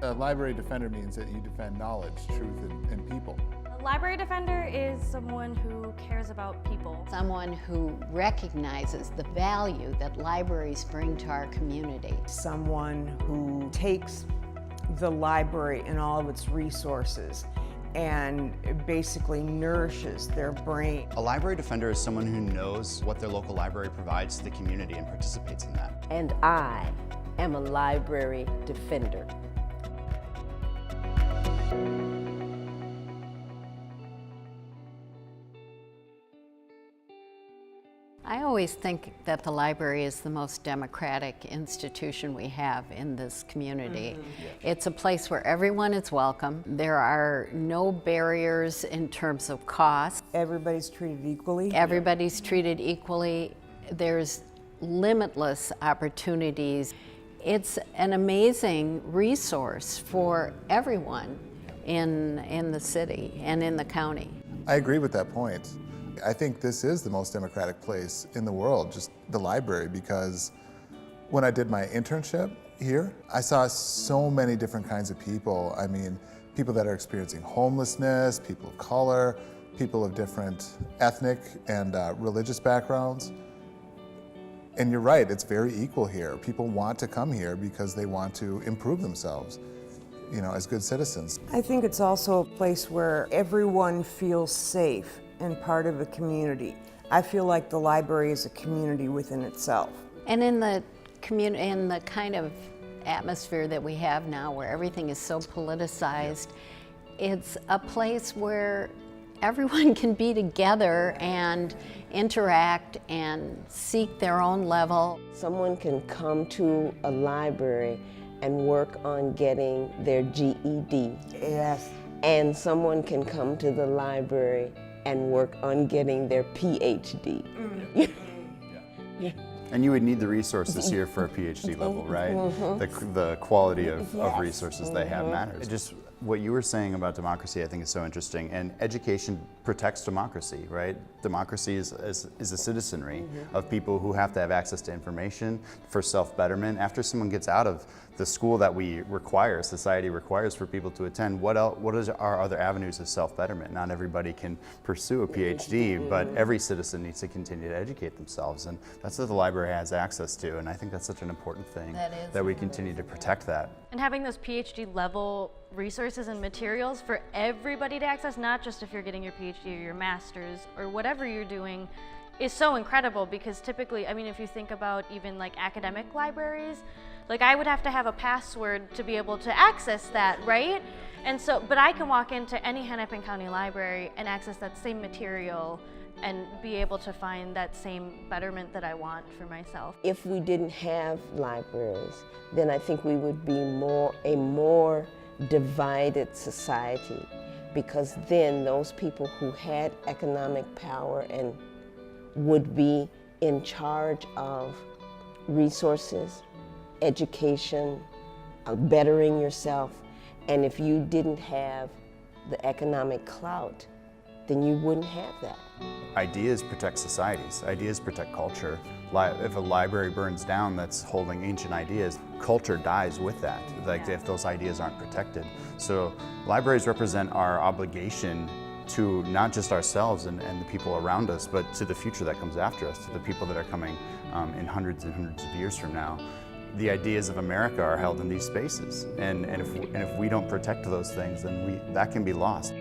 A library defender means that you defend knowledge, truth, and people. A library defender is someone who cares about people. Someone who recognizes the value that libraries bring to our community. Someone who takes the library and all of its resources and basically nourishes their brain. A library defender is someone who knows what their local library provides to the community and participates in that. And I am a library defender. I always think that the library is the most democratic institution we have in this community. It's a place where everyone is welcome. There are no barriers in terms of cost. Everybody's treated equally. Everybody's treated equally. There's limitless opportunities. It's an amazing resource for everyone in the city and in the county. I agree with that point. I think this is the most democratic place in the world, just the library, because when I did my internship here, I saw so many different kinds of people. I mean, people that are experiencing homelessness, people of color, people of different ethnic and religious backgrounds. And you're right, it's very equal here. People want to come here because they want to improve themselves, you know, as good citizens. I think it's also a place where everyone feels safe and part of a community. I feel like the library is a community within itself. And in the kind of atmosphere that we have now, where everything is so politicized, it's a place where everyone can be together and interact and seek their own level. Someone can come to a library and work on getting their GED. Yes. And someone can come to the library and work on getting their PhD. And you would need the resources here for a PhD level, right? The quality of resources they have matters. Just what you were saying about democracy, I think, is so interesting. And education protects democracy, right? Democracy is a citizenry of people who have to have access to information for self-betterment. After someone gets out of the school that we require, society requires for people to attend, what are other avenues of self-betterment? Not everybody can pursue a PhD, but every citizen needs to continue to educate themselves, and that's what the library has access to, and I think that's such an important thing, that we continue to protect that. And having those PhD level resources and materials for everybody to access, not just if you're getting your PhD or your master's or whatever you're doing, is so incredible, because typically, I mean, if you think about even like academic libraries, like I would have to have a password to be able to access that, right? And so, but I can walk into any Hennepin County library and access that same material and be able to find that same betterment that I want for myself. If we didn't have libraries, then I think we would be a more divided society, because then those people who had economic power and would be in charge of resources, education, bettering yourself, and if you didn't have the economic clout, then you wouldn't have that. Ideas protect societies. Ideas protect culture. If a library burns down that's holding ancient ideas, culture dies with that, like if those ideas aren't protected. So libraries represent our obligation to not just ourselves and the people around us, but to the future that comes after us, to the people that are coming in hundreds and hundreds of years from now. The ideas of America are held in these spaces, and if we don't protect those things, then that can be lost.